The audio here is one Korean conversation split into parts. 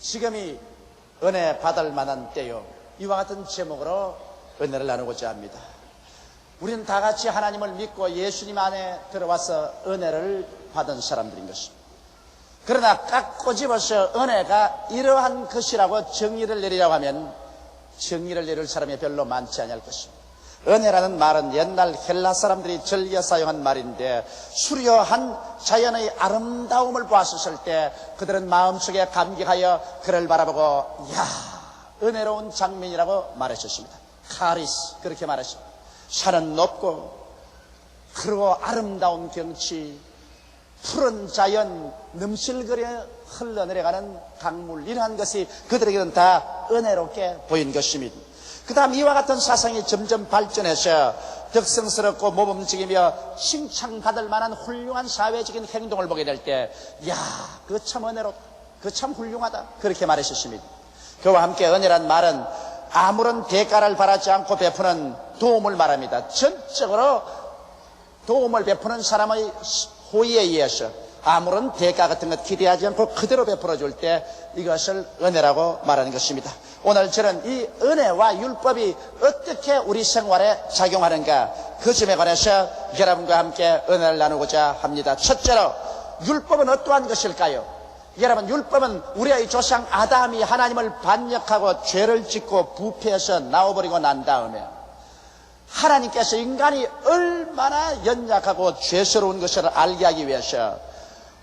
지금이 은혜 받을 만한 때요. 이와 같은 제목으로 은혜를 나누고자 합니다. 우리는 다 같이 하나님을 믿고 예수님 안에 들어와서 은혜를 받은 사람들인 것입니다. 그러나 깍 꼬집어서 은혜가 이러한 것이라고 정의를 내리라고 하면 정의를 내릴 사람이 별로 많지 않을 것입니다. 은혜라는 말은 옛날 헬라 사람들이 즐겨 사용한 말인데, 수려한 자연의 아름다움을 보았을 때 그들은 마음속에 감격하여 그를 바라보고 야, 은혜로운 장면이라고 말했었습니다. 카리스, 그렇게 말했습니다. 산은 높고 그리고 아름다운 경치, 푸른 자연, 넘실거려 흘러내려가는 강물, 이러한 것이 그들에게는 다 은혜롭게 보인 것입니다. 그 다음 이와 같은 사상이 점점 발전해서 덕성스럽고 모범적이며 칭찬받을 만한 훌륭한 사회적인 행동을 보게 될 때, 야, 그거 참 은혜롭다, 그거 참 훌륭하다, 그렇게 말했었습니다. 그와 함께 은혜란 말은 아무런 대가를 바라지 않고 베푸는 도움을 말합니다. 전적으로 도움을 베푸는 사람의 호의에 의해서 아무런 대가 같은 것 기대하지 않고 그대로 베풀어 줄 때 이것을 은혜라고 말하는 것입니다. 오늘 저는 이 은혜와 율법이 어떻게 우리 생활에 작용하는가, 그 점에 관해서 여러분과 함께 은혜를 나누고자 합니다. 첫째로, 율법은 어떠한 것일까요? 여러분, 율법은 우리의 조상 아담이 하나님을 반역하고 죄를 짓고 부패해서 나와버리고 난 다음에 하나님께서 인간이 얼마나 연약하고 죄스러운 것을 알게 하기 위해서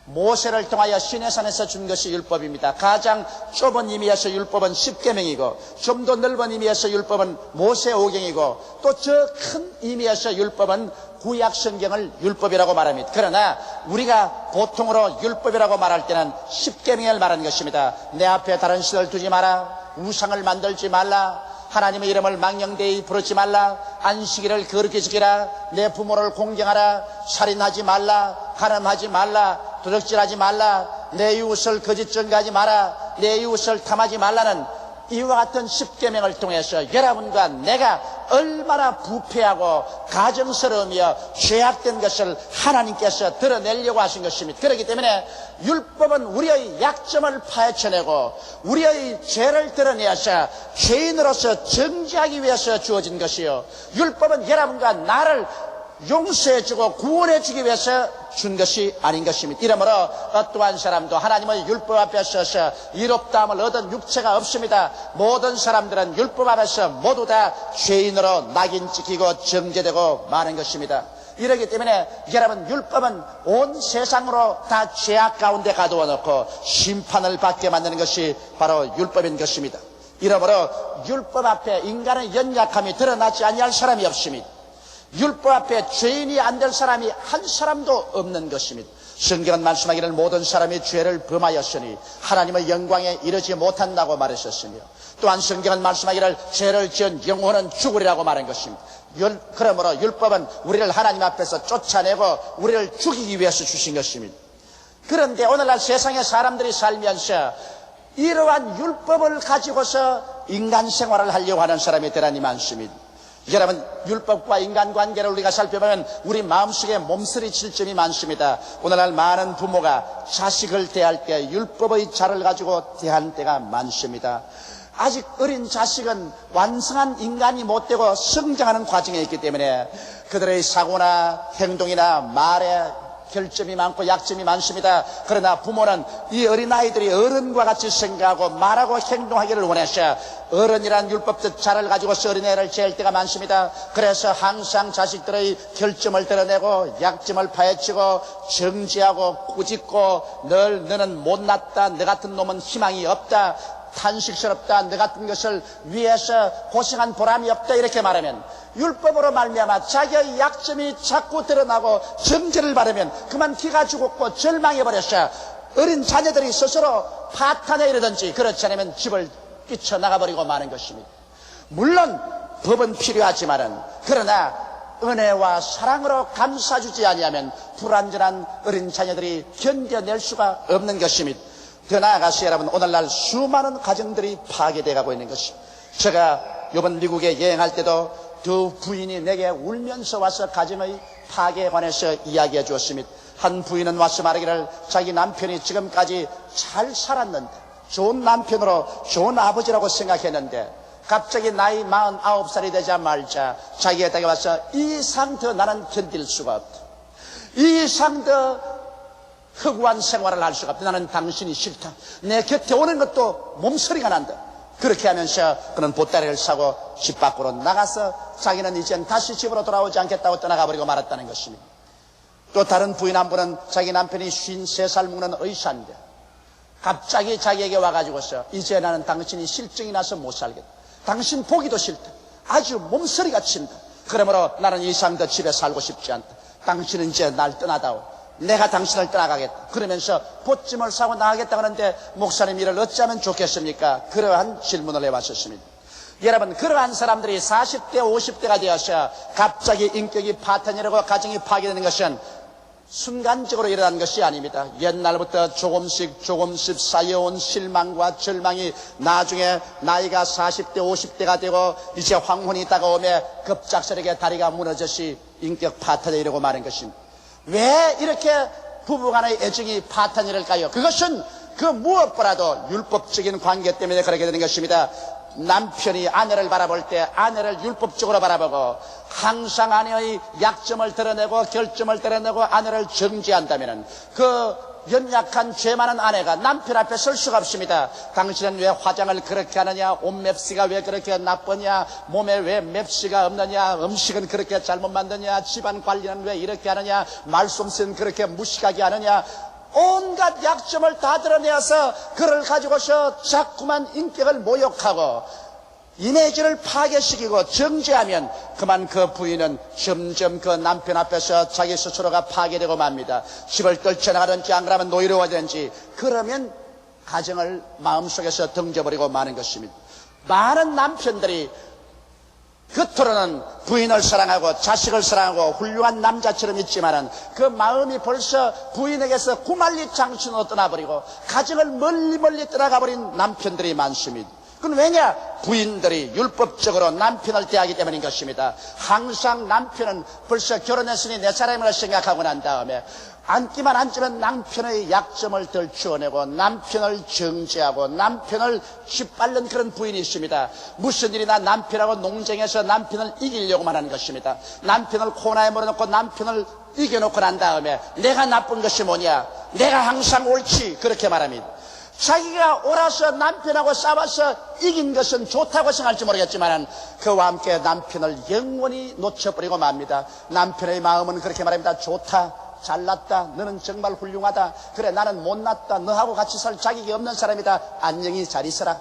모세를 통하여 시내산에서 준 것이 율법입니다. 가장 좁은 의미에서 율법은 십계명이고, 좀 더 넓은 의미에서 율법은 모세 오경이고, 또 저 큰 의미에서 율법은 구약 성경을 율법이라고 말합니다. 그러나 우리가 보통으로 율법이라고 말할 때는 십계명을 말하는 것입니다. 내 앞에 다른 신을 두지 마라, 우상을 만들지 말라, 하나님의 이름을 망령되이 부르지 말라, 안식일을 거룩히 지키라, 내 부모를 공경하라, 살인하지 말라, 간음하지 말라, 도적질하지 말라, 내 이웃을 거짓 증거하지 마라, 내 이웃을 탐하지 말라는 이와 같은 십계명을 통해서 여러분과 내가 얼마나 부패하고 가증스러우며 죄악된 것을 하나님께서 드러내려고 하신 것입니다. 그렇기 때문에 율법은 우리의 약점을 파헤쳐내고 우리의 죄를 드러내서 죄인으로서 정죄하기 위해서 주어진 것이요, 율법은 여러분과 나를 용서해주고 구원해주기 위해서 준 것이 아닌 것입니다. 이러므로 어떠한 사람도 하나님의 율법 앞에 서서 이롭다함을 얻은 육체가 없습니다. 모든 사람들은 율법 앞에서 모두 다 죄인으로 낙인 찍히고 정죄되고 마는 것입니다. 이러기 때문에 여러분, 율법은 온 세상으로 다 죄악 가운데 가두어 놓고 심판을 받게 만드는 것이 바로 율법인 것입니다. 이러므로 율법 앞에 인간의 연약함이 드러나지 아니할 사람이 없습니다. 율법 앞에 죄인이 안 될 사람이 한 사람도 없는 것입니다. 성경은 말씀하기를 모든 사람이 죄를 범하였으니 하나님의 영광에 이르지 못한다고 말했었으며, 또한 성경은 말씀하기를 죄를 지은 영혼은 죽으리라고 말한 것입니다. 그러므로 율법은 우리를 하나님 앞에서 쫓아내고 우리를 죽이기 위해서 주신 것입니다. 그런데 오늘날 세상의 사람들이 살면서 이러한 율법을 가지고서 인간 생활을 하려고 하는 사람이 대단히 많습니다. 여러분, 율법과 인간관계를 우리가 살펴보면 우리 마음속에 몸서리칠 점이 많습니다. 오늘날 많은 부모가 자식을 대할 때 율법의 자를 가지고 대하는 때가 많습니다. 아직 어린 자식은 완성한 인간이 못 되고 성장하는 과정에 있기 때문에 그들의 사고나 행동이나 말에 결점이 많고 약점이 많습니다. 그러나 부모는 이 어린아이들이 어른과 같이 생각하고 말하고 행동하기를 원해서 어른이란 율법적 자를 가지고서 어린애를 재할 때가 많습니다. 그래서 항상 자식들의 결점을 드러내고 약점을 파헤치고 정지하고 꾸짖고 늘 너는 못났다, 너 같은 놈은 희망이 없다, 탄식스럽다, 너 같은 것을 위해서 고생한 보람이 없다, 이렇게 말하면 율법으로 말미암아 자기의 약점이 자꾸 드러나고 정죄를 받으면 그만 기가 죽었고 절망해버렸어. 어린 자녀들이 스스로 파탄에 이르든지 그렇지 않으면 집을 뛰쳐나가버리고 마는 것입니다. 물론 법은 필요하지만은, 그러나 은혜와 사랑으로 감싸주지 아니하면 불완전한 어린 자녀들이 견뎌낼 수가 없는 것입니다. 더 나아가서 여러분, 오늘날 수많은 가정들이 파괴되어 가고 있는 것입니다. 제가 이번 미국에 여행할 때도 두 부인이 내게 울면서 와서 가정의 파괴에 관해서 이야기해 주었습니다. 한 부인은 와서 말하기를 자기 남편이 지금까지 잘 살았는데, 좋은 남편으로 좋은 아버지라고 생각했는데 갑자기 나이 49살이 되자마자 자기에게 와서 이 이상 더 나는 견딜 수가 없다. 이 이상 더 허구한 생활을 할 수가 없다. 나는 당신이 싫다. 내 곁에 오는 것도 몸서리가 난다. 그렇게 하면서 그는 보따리를 사고 집 밖으로 나가서 자기는 이젠 다시 집으로 돌아오지 않겠다고 떠나가버리고 말았다는 것입니다. 또 다른 부인 한 분은 자기 남편이 53살 먹는 의사인데 갑자기 자기에게 와가지고서 이제 나는 당신이 실증이 나서 못 살겠다. 당신 보기도 싫다. 아주 몸서리가 친다. 그러므로 나는 이 이상 더 집에 살고 싶지 않다. 당신은 이제 날 떠나다오. 내가 당신을 떠나가겠다. 그러면서 보찜을 사고 나가겠다 하는데 목사님 이를 어찌하면 좋겠습니까? 그러한 질문을 해왔었습니다. 여러분, 그러한 사람들이 40대 50대가 되어서 갑자기 인격이 파탄이라고 가정이 파괴되는 것은 순간적으로 일어난 것이 아닙니다. 옛날부터 조금씩 쌓여온 실망과 절망이 나중에 나이가 40대 50대가 되고 이제 황혼이 다가오며 급작스럽게 다리가 무너져서 인격 파탄에 이르고 마는 것입니다. 왜 이렇게 부부간의 애정이 파탄이랄까요? 그것은 그 무엇보다도 율법적인 관계 때문에 그렇게 되는 것입니다. 남편이 아내를 바라볼 때 아내를 율법적으로 바라보고 항상 아내의 약점을 드러내고 결점을 드러내고 아내를 정죄한다면 그 연약한 죄 많은 아내가 남편 앞에 설 수가 없습니다. 당신은 왜 화장을 그렇게 하느냐, 옷 맵시가 왜 그렇게 나쁘냐, 몸에 왜 맵시가 없느냐, 음식은 그렇게 잘못 만드냐, 집안 관리는 왜 이렇게 하느냐, 말솜씨는 그렇게 무식하게 하느냐, 온갖 약점을 다 드러내어서 그를 가지고서 자꾸만 인격을 모욕하고 이미지를 파괴시키고 정죄하면 그만 그 부인은 점점 그 남편 앞에서 자기 스스로가 파괴되고 맙니다. 집을 떨쳐나가든지 안 그러면 노이로워지든지 그러면 가정을 마음속에서 던져버리고 마는 것입니다. 많은 남편들이 겉으로는 부인을 사랑하고 자식을 사랑하고 훌륭한 남자처럼 있지만은 그 마음이 벌써 부인에게서 구만리 장춘으로 떠나버리고 가정을 멀리 떠나가버린 남편들이 많습니다. 그건 왜냐? 부인들이 율법적으로 남편을 대하기 때문인 것입니다. 항상 남편은 벌써 결혼했으니 내 사람이라 생각하고 난 다음에 앉기만 앉으면 남편의 약점을 덜추어내고 남편을 정죄하고 남편을 짓밟는 그런 부인이 있습니다. 무슨 일이나 남편하고 농쟁해서 남편을 이기려고만 하는 것입니다. 남편을 코너에 몰아놓고 남편을 이겨놓고 난 다음에 내가 나쁜 것이 뭐냐, 내가 항상 옳지, 그렇게 말합니다. 자기가 옳아서 남편하고 싸워서 이긴 것은 좋다고 생각할지 모르겠지만 그와 함께 남편을 영원히 놓쳐버리고 맙니다. 남편의 마음은 그렇게 말합니다. 좋다, 잘났다, 너는 정말 훌륭하다, 그래 나는 못났다, 너하고 같이 살 자격이 없는 사람이다, 안녕히 잘 있어라.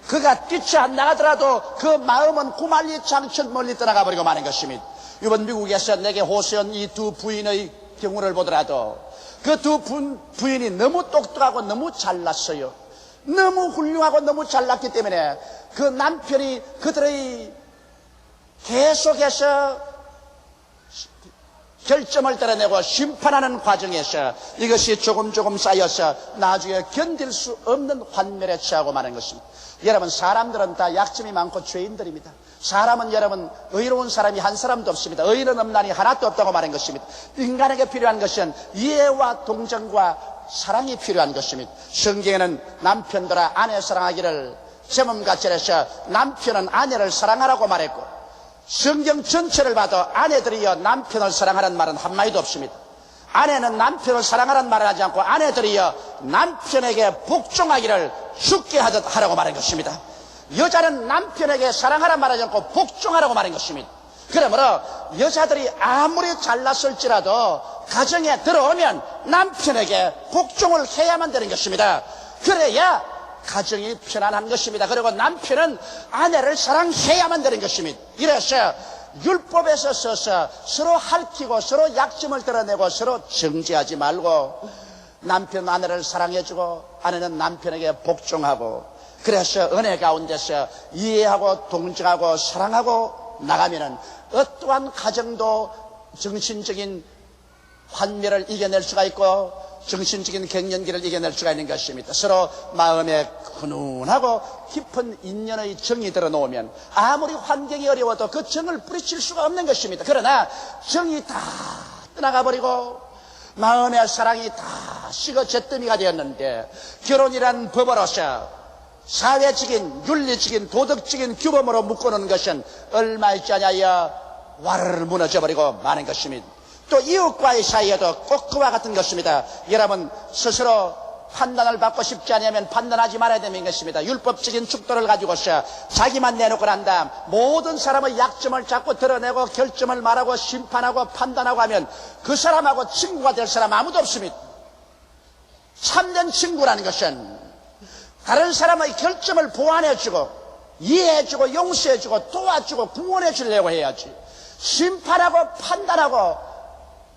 그가 뛰쳐 안 나가더라도 그 마음은 구만리 장천 멀리 떠나가버리고 마는 것입니다. 이번 미국에서 내게 호소한 이 두 부인의 경우를 보더라도 그 두 부인이 너무 똑똑하고 너무 잘났어요. 너무 훌륭하고 너무 잘났기 때문에 그 남편이 그들의 계속해서 결점을 드러내고 심판하는 과정에서 이것이 조금 쌓여서 나중에 견딜 수 없는 환멸에 처하고 마는 것입니다. 여러분, 사람들은 다 약점이 많고 죄인들입니다. 사람은 여러분 의로운 사람이 한 사람도 없습니다. 의로운 엄난이 하나도 없다고 말한 것입니다. 인간에게 필요한 것은 이해와 동정과 사랑이 필요한 것입니다. 성경에는 남편들아 아내 사랑하기를 제목같이 해서 남편은 아내를 사랑하라고 말했고 성경 전체를 봐도 아내들이여 남편을 사랑하라는 말은 한마디도 없습니다. 아내는 남편을 사랑하라는 말을 하지 않고 아내들이여 남편에게 복종하기를 죽게 하듯 하라고 말한 것입니다. 여자는 남편에게 사랑하라는 말하지 않고 복종하라고 말한 것입니다. 그러므로 여자들이 아무리 잘났을지라도 가정에 들어오면 남편에게 복종을 해야만 되는 것입니다. 그래야 가정이 편안한 것입니다. 그리고 남편은 아내를 사랑해야만 되는 것입니다. 이래서 율법에서 서서 서로 핥히고 서로 약점을 드러내고 서로 정죄하지 말고 남편 아내를 사랑해주고 아내는 남편에게 복종하고 그래서 은혜 가운데서 이해하고 동정하고 사랑하고 나가면은 어떠한 가정도 정신적인 환멸을 이겨낼 수가 있고 정신적인 갱년기를 이겨낼 수가 있는 것입니다. 서로 마음에 훈훈하고 깊은 인연의 정이 들어놓으면 아무리 환경이 어려워도 그 정을 뿌리칠 수가 없는 것입니다. 그러나 정이 다 떠나가 버리고 마음의 사랑이 다 식어 잿더미가 되었는데 결혼이란 법으로서 사회적인 윤리적인 도덕적인 규범으로 묶어놓은 것은 얼마 있지 않아야 와르르 무너져버리고 마는 것입니다. 또 이웃과의 사이에도 꼭 그와 같은 것입니다. 여러분 스스로 판단을 받고 싶지 않으면 판단하지 말아야 되는 것입니다. 율법적인 축도를 가지고서 자기만 내놓고 난 다음 모든 사람의 약점을 자꾸 드러내고 결점을 말하고 심판하고 판단하고 하면 그 사람하고 친구가 될 사람 아무도 없습니다. 참된 친구라는 것은 다른 사람의 결점을 보완해주고 이해해주고 용서해주고 도와주고 구원해주려고 해야지, 심판하고 판단하고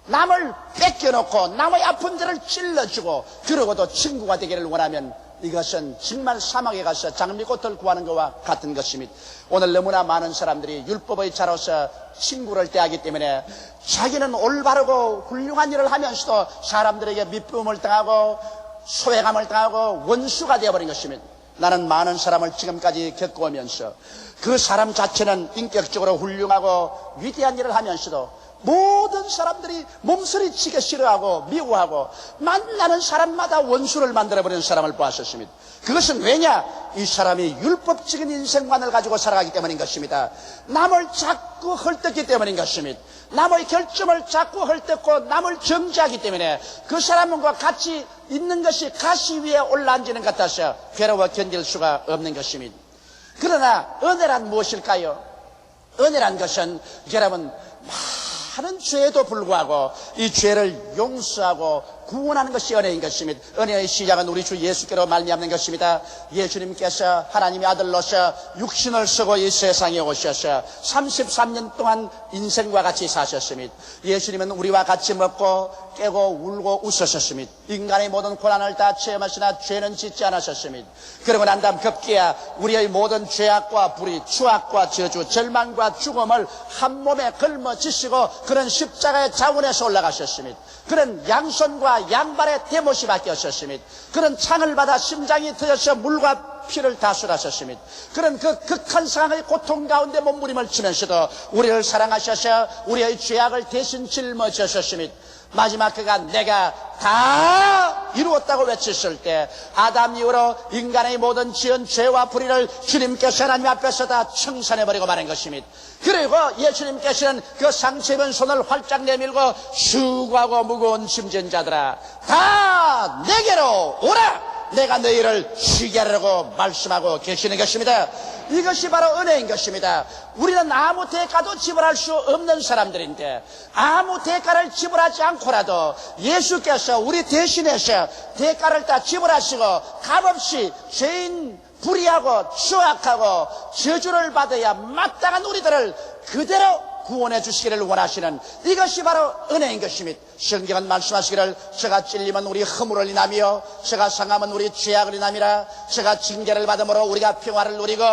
남을 뺏겨놓고 남의 아픈 데를 찔러주고 그러고도 친구가 되기를 원하면 이것은 정말 사막에 가서 장미꽃을 구하는 것과 같은 것입니다. 오늘 너무나 많은 사람들이 율법의 자로서 친구를 대하기 때문에 자기는 올바르고 훌륭한 일을 하면서도 사람들에게 미움을 당하고 소외감을 당하고 원수가 되어버린 것입니다. 나는 많은 사람을 지금까지 겪어오면서 그 사람 자체는 인격적으로 훌륭하고 위대한 일을 하면서도 모든 사람들이 몸서리치게 싫어하고 미워하고 만나는 사람마다 원수를 만들어버리는 사람을 보았었습니다. 그것은 왜냐? 이 사람이 율법적인 인생관을 가지고 살아가기 때문인 것입니다. 남을 자꾸 헐뜯기 때문인 것입니다. 남의 결점을 자꾸 헐뜯고 남을 정죄하기 때문에 그 사람과 같이 있는 것이 가시 위에 올라앉는 것 같아서 괴로워 견딜 수가 없는 것입니다. 그러나 은혜란 무엇일까요? 은혜란 것은 여러분 많은 죄에도 불구하고 이 죄를 용서하고 구원하는 것이 은혜인 것입니다. 은혜의 시작은 우리 주 예수께로 말미암는 것입니다. 예수님께서 하나님의 아들로서 육신을 쓰고 이 세상에 오셔서 33년 동안 인생과 같이 사셨습니다. 예수님은 우리와 같이 먹고 깨고 울고 웃으셨습니다. 인간의 모든 고난을 다 체험하시나 죄는 짓지 않으셨습니다. 그러고 난 다음 급기야 우리의 모든 죄악과 불의, 추악과 저주, 절망과 죽음을 한 몸에 걸머지시고 그런 십자가의 자원에서 올라가셨습니다. 그런 양손과 양발의 대못이 바뀌었습니다. 그런 창을 받아 심장이 터져서 물과 피를 다 쏟았습니다. 그런 그 극한 상황의 고통 가운데 몸부림을 치면서도 우리를 사랑하셔서 우리의 죄악을 대신 짊어지셨습니다. 마지막 그가 내가 다 이루었다고 외쳤을 때 아담 이후로 인간의 모든 지은 죄와 불의를 주님께서 하나님 앞에서 다 청산해버리고 마는 것입니다. 그리고 예수님께서는 그 상처 입은 손을 활짝 내밀고 수고하고 무거운 짐진 자들아 다 내게로 오라, 내가 너희를 쉬게 하려고 말씀하고 계시는 것입니다. 이것이 바로 은혜인 것입니다. 우리는 아무 대가도 지불할 수 없는 사람들인데 아무 대가를 지불하지 않고라도 예수께서 우리 대신해서 대가를 다 지불하시고 값없이 죄인 불의하고 추악하고 저주를 받아야 마땅한 우리들을 그대로 구원해 주시기를 원하시는 이것이 바로 은혜인 것입니다. 성경은 말씀하시기를 저가 찔리면 우리 허물을 인하며 저가 상하면 우리 죄악을 인함이라. 저가 징계를 받음으로 우리가 평화를 누리고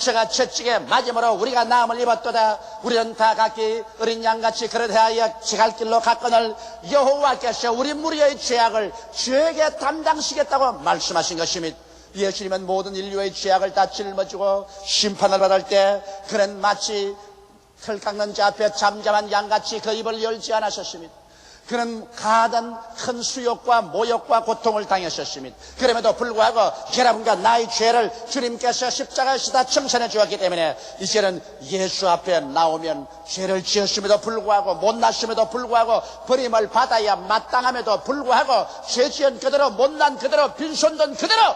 저가 채찍에 맞음으로 우리가 나음을 입었도다. 우리는 다 각기 어린 양같이 그릇하여 지갈 길로 갔거늘 여호와께서 우리 무리의 죄악을 저에게 담당시겠다고 말씀하신 것입니다. 예수님은 모든 인류의 죄악을 다 짊어지고 심판을 받을 때 그는 마치 털 깎는 자 앞에 잠잠한 양같이 그 입을 열지 않으셨습니다. 그는 가하던 큰 수욕과 모욕과 고통을 당하셨습니다. 그럼에도 불구하고 여러분과 나의 죄를 주님께서 십자가에서 다 청산해 주었기 때문에 이제는 예수 앞에 나오면 죄를 지었음에도 불구하고 못났음에도 불구하고 버림을 받아야 마땅함에도 불구하고 죄 지은 그대로 못난 그대로 빈손든 그대로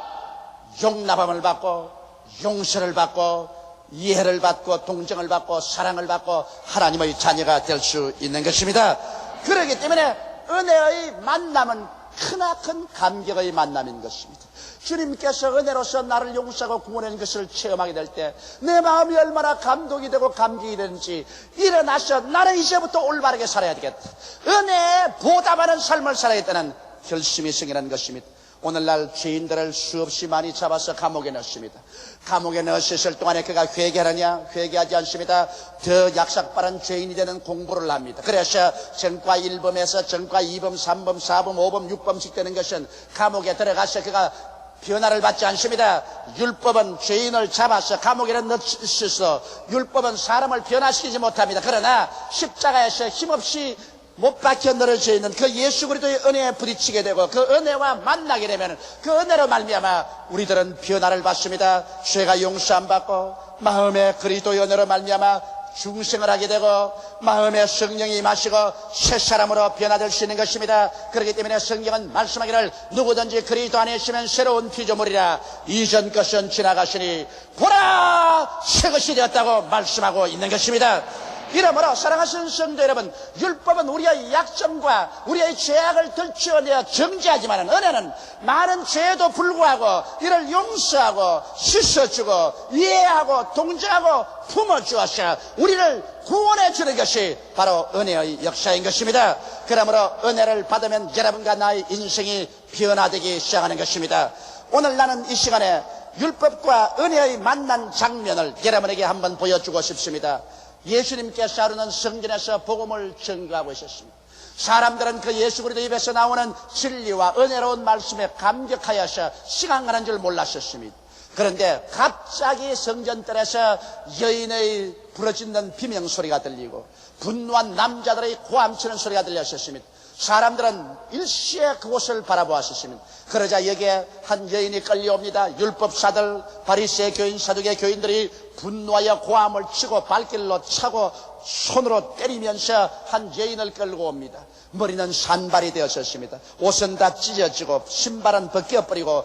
용납함을 받고 용서를 받고 이해를 받고 동정을 받고 사랑을 받고 하나님의 자녀가 될 수 있는 것입니다. 그렇기 때문에 은혜의 만남은 크나큰 감격의 만남인 것입니다. 주님께서 은혜로서 나를 용서하고 구원하는 것을 체험하게 될 때 내 마음이 얼마나 감동이 되고 감격이 되는지 일어나서 나는 이제부터 올바르게 살아야 되겠다, 은혜에 보답하는 삶을 살아야겠다는 결심이 생기는 것입니다. 오늘날 죄인들을 수없이 많이 잡아서 감옥에 넣습니다. 감옥에 넣었을 동안에 그가 회개하느냐? 회개하지 않습니다. 더 약삭빠른 죄인이 되는 공부를 합니다. 그래서 전과 1범에서 전과 2범, 3범, 4범, 5범, 6범씩 되는 것은 감옥에 들어가서 그가 변화를 받지 않습니다. 율법은 죄인을 잡아서 감옥에 넣으셔서 율법은 사람을 변화시키지 못합니다. 그러나 십자가에서 힘없이 못 박혀 늘어져 있는 그 예수 그리스도의 은혜에 부딪히게 되고 그 은혜와 만나게 되면 그 은혜로 말미암아 우리들은 변화를 받습니다. 죄가 용서 안 받고 마음에 그리스도의 은혜로 말미암아 중생을 하게 되고 마음에 성령이 임하시고 새 사람으로 변화될 수 있는 것입니다. 그렇기 때문에 성경은 말씀하기를 누구든지 그리스도 안에 있으면 새로운 피조물이라 이전 것은 지나가시니 보라 새 것이 되었다고 말씀하고 있는 것입니다. 이러므로 사랑하시는 성도 여러분, 율법은 우리의 약점과 우리의 죄악을 들추어내어 정죄하지만 은혜는 많은 죄에도 불구하고 이를 용서하고 씻어주고 이해하고 동정하고 품어주어서 우리를 구원해 주는 것이 바로 은혜의 역사인 것입니다. 그러므로 은혜를 받으면 여러분과 나의 인생이 변화되기 시작하는 것입니다. 오늘 나는 이 시간에 율법과 은혜의 만난 장면을 여러분에게 한번 보여주고 싶습니다. 예수님께서 하루는 성전에서 복음을 전교하고 있었습니다. 사람들은 그 예수 그리스도 입에서 나오는 진리와 은혜로운 말씀에 감격하여서 시간 가는 줄 몰랐었습니다. 그런데 갑자기 성전뜰에서 여인의 부르짖는 비명소리가 들리고 분노한 남자들의 고함치는 소리가 들렸었습니다. 사람들은 일시에 그곳을 바라보았었습니다. 그러자 여기에 한 여인이 끌려옵니다. 율법사들, 바리새 교인, 사두개 교인들이 분노하여 고함을 치고 발길로 차고 손으로 때리면서 한 여인을 끌고 옵니다. 머리는 산발이 되었었습니다. 옷은 다 찢어지고 신발은 벗겨버리고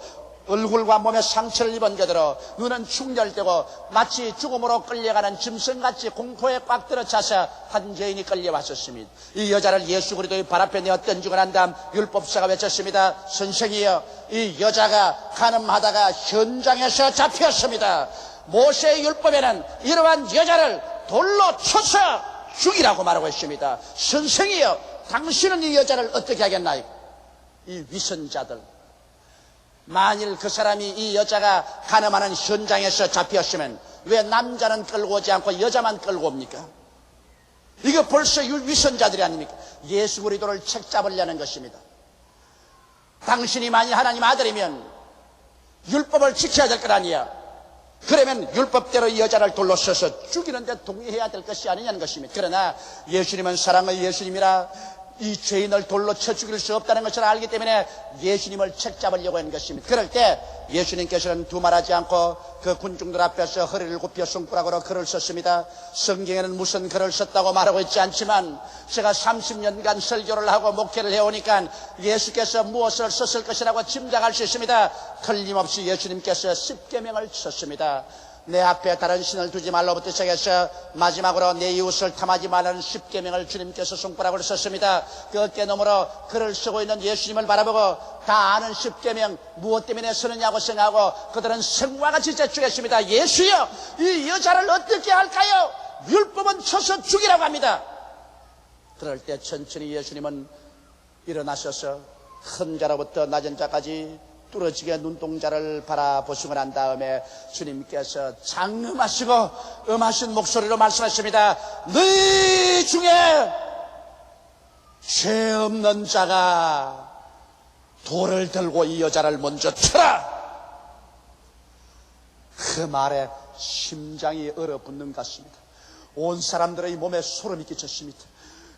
얼굴과 몸에 상처를 입은 그대로 눈은 충혈되고 마치 죽음으로 끌려가는 짐승같이 공포에 꽉 들어차서 한 여인이 끌려왔었습니다. 이 여자를 예수 그리스도의 발 앞에 내어 던지고 난 다음 율법사가 외쳤습니다. 선생이여, 이 여자가 간음하다가 현장에서 잡혔습니다. 모세의 율법에는 이러한 여자를 돌로 쳐서 죽이라고 말하고 있습니다. 선생이여, 당신은 이 여자를 어떻게 하겠나요? 이 위선자들, 만일 그 사람이 이 여자가 간음하는 현장에서 잡혔으면 왜 남자는 끌고 오지 않고 여자만 끌고 옵니까? 이거 벌써 위선자들이 아닙니까? 예수 그리스도를 책잡으려는 것입니다. 당신이 만일 하나님 아들이면 율법을 지켜야 될 것 아니야. 그러면 율법대로 이 여자를 돌로 쳐서 죽이는데 동의해야 될 것이 아니냐는 것입니다. 그러나 예수님은 사랑의 예수님이라 이 죄인을 돌로 쳐 죽일 수 없다는 것을 알기 때문에 예수님을 책잡으려고 하는 것입니다. 그럴 때 예수님께서는 두말하지 않고 그 군중들 앞에서 허리를 굽혀 손가락으로 글을 썼습니다. 성경에는 무슨 글을 썼다고 말하고 있지 않지만 제가 30년간 설교를 하고 목회를 해오니까 예수께서 무엇을 썼을 것이라고 짐작할 수 있습니다. 틀림없이 예수님께서 십계명을 썼습니다. 내 앞에 다른 신을 두지 말로부터 시작해서 마지막으로 내 이웃을 탐하지 말라는 십계명을 주님께서 손가락으로 썼습니다. 그 어깨너머로 글을 쓰고 있는 예수님을 바라보고 다 아는 십계명 무엇 때문에 쓰느냐고 생각하고 그들은 생과 같이 제출했습니다. 예수여, 이 여자를 어떻게 할까요? 율법은 쳐서 죽이라고 합니다. 그럴 때 천천히 예수님은 일어나셔서 큰 자로부터 낮은 자까지 뚫어지게 눈동자를 바라보시고 난 다음에 주님께서 장엄하시고 음하신 목소리로 말씀하십니다. 너희 중에 죄 없는 자가 돌을 들고 이 여자를 먼저 쳐라. 그 말에 심장이 얼어붙는 것 같습니다. 온 사람들의 몸에 소름이 끼쳤습니다.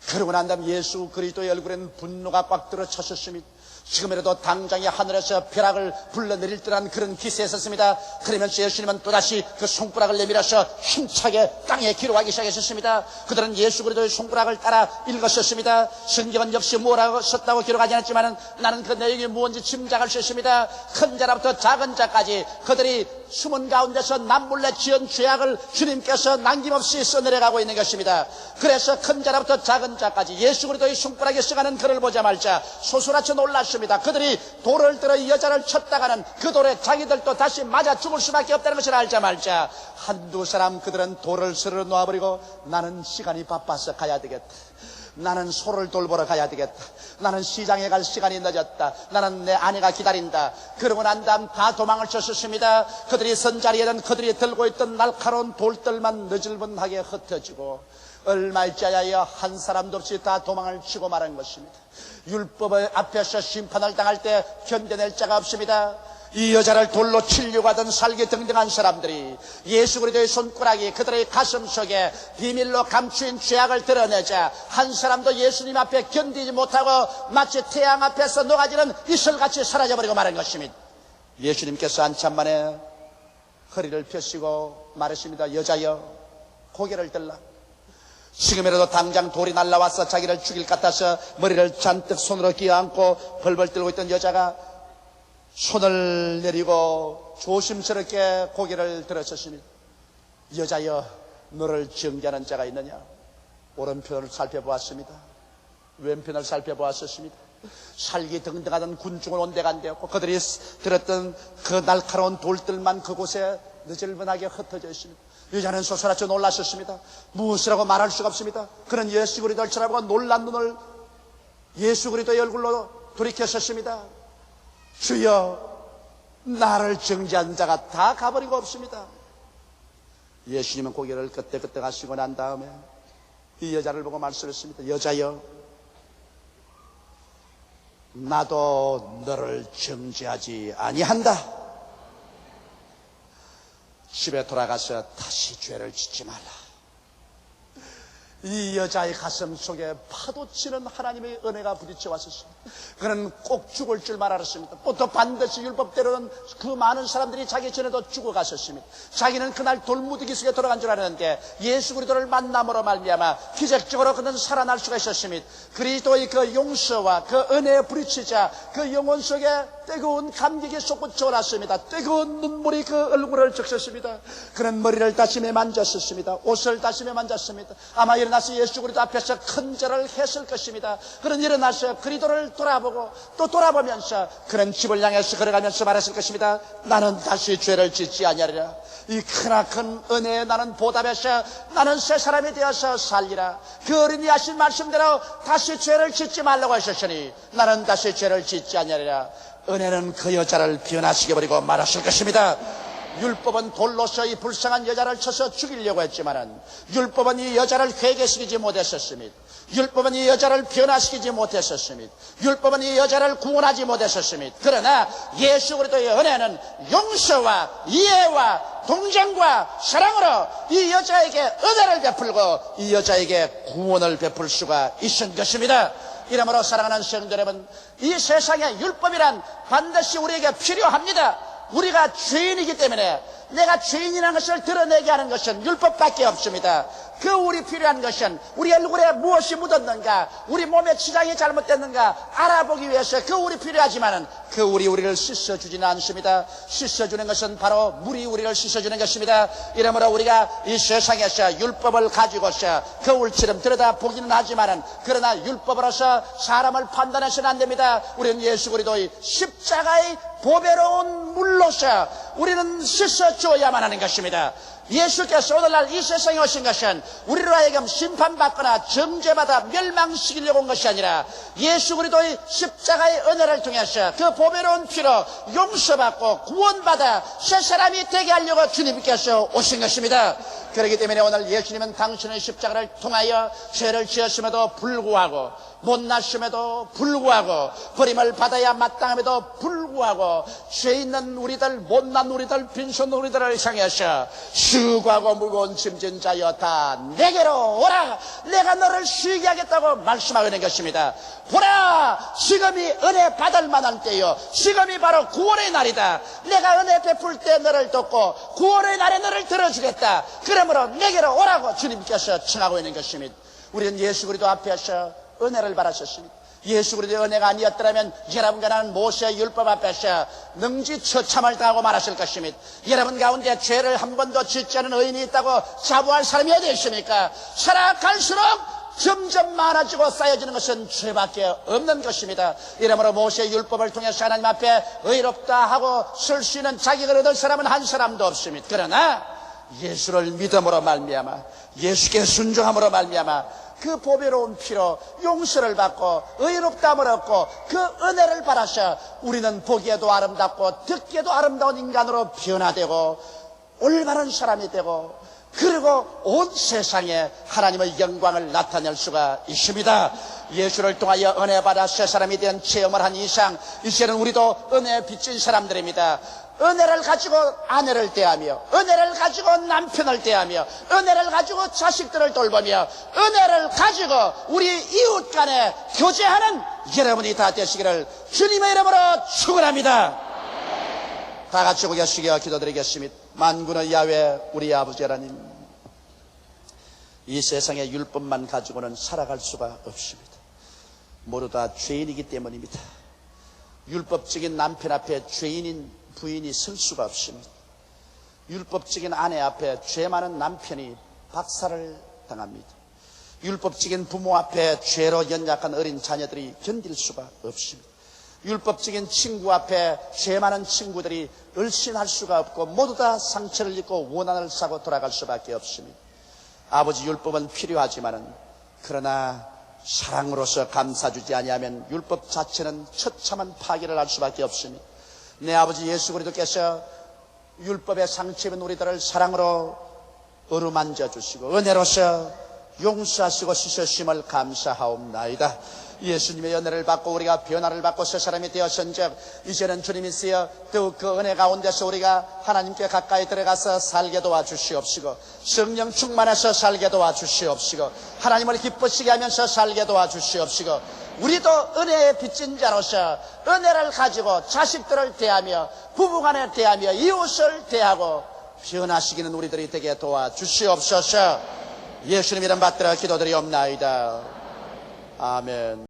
그러고 난 다음 예수 그리스도의 얼굴에는 분노가 꽉 들어찼었습니다. 지금이라도 당장에 하늘에서 벼락을 불러내릴 듯한 그런 기세에 섰습니다. 그러면서 예수님은 또다시 그 손가락을 내밀어서 힘차게 땅에 기록하기 시작했습니다. 그들은 예수 그리스도의 손가락을 따라 읽었었습니다. 성경은 역시 뭐라고 썼다고 기록하지 않았지만 나는 그 내용이 무엇인지 짐작할 수 있습니다. 큰 자로부터 작은 자까지 그들이 숨은 가운데서 남몰래 지은 죄악을 주님께서 남김없이 써내려가고 있는 것입니다. 그래서 큰 자로부터 작은 자까지 예수 그리스도의 손가락에 써가는 글을 보자 말자 소스라쳐 놀랐습니다. 그들이 돌을 들어 이 여자를 쳤다가는 그 돌에 자기들도 다시 맞아 죽을 수밖에 없다는 것을 알자 말자 한두 사람 그들은 돌을 스르르 놓아버리고 나는 시간이 바빠서 가야 되겠다. 나는 소를 돌보러 가야 되겠다. 나는 시장에 갈 시간이 늦었다. 나는 내 아내가 기다린다. 그러고 난 다음 다 도망을 쳤었습니다. 그들이 선 자리에는 그들이 들고 있던 날카로운 돌들만 느질분하게 흩어지고 얼마 있자야 한 사람도 없이 다 도망을 치고 말한 것입니다. 율법 앞에서 심판을 당할 때 견뎌낼 자가 없습니다. 이 여자를 돌로 치려고 하던 살기 등등한 사람들이 예수 그리스도의 손가락이 그들의 가슴 속에 비밀로 감추인 죄악을 드러내자 한 사람도 예수님 앞에 견디지 못하고 마치 태양 앞에서 녹아지는 이슬같이 사라져버리고 마는 것입니다. 예수님께서 한참 만에 허리를 펴시고 말하십니다. 여자여, 고개를 들라. 지금이라도 당장 돌이 날라와서 자기를 죽일 것 같아서 머리를 잔뜩 손으로 끼어안고 벌벌 떨고 있던 여자가 손을 내리고 조심스럽게 고개를 들어섰습니다. 여자여, 너를 정죄하는 자가 있느냐? 오른편을 살펴보았습니다. 왼편을 살펴보았습니다. 살기 등등하던 군중을 온데간데였고 그들이 들었던 그 날카로운 돌들만 그곳에 느질분하게 흩어져 있습니다. 여자는 소스라쳐 놀랐었습니다. 무엇이라고 말할 수가 없습니다. 그는 예수 그리스도를 쳐다보고 놀란 눈을 예수 그리스도의 얼굴로 돌이켰었습니다. 주여, 나를 정죄한 자가 다 가버리고 없습니다. 예수님은 고개를 끄덕끄덕 하시고 난 다음에 이 여자를 보고 말씀했습니다. 여자여, 나도 너를 정죄하지 아니한다. 집에 돌아가서 다시 죄를 짓지 말라. 이 여자의 가슴 속에 파도치는 하나님의 은혜가 부딪혀 왔었습니다. 그는 꼭 죽을 줄만 알았습니다. 또 반드시 율법대로는 그 많은 사람들이 자기 전에도 죽어갔었습니다. 자기는 그날 돌무더기 속에 들어간 줄 알았는데 예수 그리스도를 만남으로 말미암아 기적적으로 그는 살아날 수가 있었습니다. 그리스도의 그 용서와 그 은혜에 부딪히자 그 영혼 속에 뜨거운 감격이 솟구쳐 올랐습니다. 뜨거운 눈물이 그 얼굴을 적셨습니다. 그는 머리를 다시며 만졌었습니다. 옷을 다시며 만졌습니다. 아마 일어나서 예수 그리스도 앞에서 큰 절을 했을 것입니다. 그는 일어나서 그리스도를 돌아보고 또 돌아보면서 그는 집을 향해서 걸어가면서 말했을 것입니다. 나는 다시 죄를 짓지 아니하리라. 이 크나큰 은혜에 나는 보답해서 나는 새 사람이 되어서 살리라. 그 어린이 하신 말씀대로 다시 죄를 짓지 말라고 하셨으니 나는 다시 죄를 짓지 아니하리라. 은혜는 그 여자를 변화시켜 버리고 말았을 것입니다. 율법은 돌로서 이 불쌍한 여자를 쳐서 죽이려고 했지만은 율법은 이 여자를 회개시키지 못했었습니다. 율법은 이 여자를 변화시키지 못했었습니다. 율법은 이 여자를 구원하지 못했었습니다. 그러나 예수 그리스도의 은혜는 용서와 이해와 동정과 사랑으로 이 여자에게 은혜를 베풀고 이 여자에게 구원을 베풀 수가 있은 것입니다. 이러므로 사랑하는 성도 여러분, 이 세상에 율법이란 반드시 우리에게 필요합니다. 우리가 죄인이기 때문에 내가 죄인이라는 것을 드러내게 하는 것은 율법밖에 없습니다. 그 우리 필요한 것은 우리 얼굴에 무엇이 묻었는가, 우리 몸에 지장이 잘못됐는가 알아보기 위해서 그 우리 필요하지만은 그 우리를 씻어주지는 않습니다. 씻어주는 것은 바로 물이 우리를 씻어주는 것입니다. 이러므로 우리가 이 세상에서 율법을 가지고서 거울처럼 들여다보기는 하지만은 그러나 율법으로서 사람을 판단해서는 안 됩니다. 우리는 예수 그리스도의 십자가의 보배로운 물로서 우리는 씻어줘야만 하는 것입니다. 예수께서 오늘날 이 세상에 오신 것은 우리로 하여금 심판받거나 정죄받아 멸망시키려고 온 것이 아니라 예수 그리스도의 십자가의 은혜를 통해서 그 보배로운 피로 용서받고 구원받아 새 사람이 되게 하려고 주님께서 오신 것입니다. 그렇기 때문에 오늘 예수님은 당신의 십자가를 통하여 죄를 지었음에도 불구하고 못났음에도 불구하고 버림을 받아야 마땅함에도 불구하고 죄 있는 우리들, 못난 우리들, 빈손 우리들을 향해서 수고하고 무거운 짐진 자여 다 내게로 오라. 내가 너를 쉬게 하겠다고 말씀하고 있는 것입니다. 보라, 지금이 은혜 받을 만한 때요, 지금이 바로 구원의 날이다. 내가 은혜 베풀 때 너를 돕고 구원의 날에 너를 들어주겠다. 그러므로 내게로 오라고 주님께서 청하고 있는 것입니다. 우리는 예수 그리스도 앞에서 은혜를 받았었습니다. 예수 그리스도의 은혜가 아니었더라면 여러분과 나는 모세의 율법 앞에서 능지처참을 당하고 말았을 것입니다. 여러분 가운데 죄를 한 번도 짓지 않은 의인이 있다고 자부할 사람이 어디 있습니까? 살아갈수록 점점 많아지고 쌓여지는 것은 죄밖에 없는 것입니다. 이러므로 모세의 율법을 통해서 하나님 앞에 의롭다 하고 설 수 있는 자격을 얻은 사람은 한 사람도 없습니다. 그러나 예수를 믿음으로 말미암아, 예수께 순종함으로 말미암아 그 보배로운 피로 용서를 받고 의롭다함을 얻고 그 은혜를 받아서 우리는 보기에도 아름답고 듣기에도 아름다운 인간으로 변화되고 올바른 사람이 되고 그리고 온 세상에 하나님의 영광을 나타낼 수가 있습니다. 예수를 통하여 은혜 받아 새 사람이 된 체험을 한 이상 이제는 우리도 은혜에 빚진 사람들입니다. 은혜를 가지고 아내를 대하며, 은혜를 가지고 남편을 대하며, 은혜를 가지고 자식들을 돌보며, 은혜를 가지고 우리 이웃 간에 교제하는 여러분이 다 되시기를 주님의 이름으로 축원합니다. 다 같이 고개 숙여 기도드리겠습니다. 만군의 야훼 우리 아버지 하나님, 이 세상의 율법만 가지고는 살아갈 수가 없습니다. 모두 다 죄인이기 때문입니다. 율법적인 남편 앞에 죄인인 부인이 설 수가 없습니다. 율법적인 아내 앞에 죄 많은 남편이 박살을 당합니다. 율법적인 부모 앞에 죄로 연약한 어린 자녀들이 견딜 수가 없습니다. 율법적인 친구 앞에 죄 많은 친구들이 을신할 수가 없고 모두 다 상처를 입고 원한을 사고 돌아갈 수밖에 없습니다. 아버지, 율법은 필요하지만은 그러나 사랑으로서 감싸주지 아니하면 율법 자체는 처참한 파괴를 할 수밖에 없습니다. 내 아버지 예수 그리스도께서 율법의 상처 입은 우리들을 사랑으로 어루만져 주시고 은혜로서 용서하시고 씻으심을 감사하옵나이다. 예수님의 은혜를 받고 우리가 변화를 받고 새 사람이 되었은즉 이제는 주님이 쓰여 더욱 그 은혜 가운데서 우리가 하나님께 가까이 들어가서 살게 도와주시옵시고, 성령 충만해서 살게 도와주시옵시고, 하나님을 기쁘시게 하면서 살게 도와주시옵시고, 우리도 은혜에 빚진 자로서 은혜를 가지고 자식들을 대하며 부부간에 대하며 이웃을 대하고 변화시키는 우리들이 되게 도와주시옵소서. 예수님 이름 받들어 기도드리옵나이다. 아멘.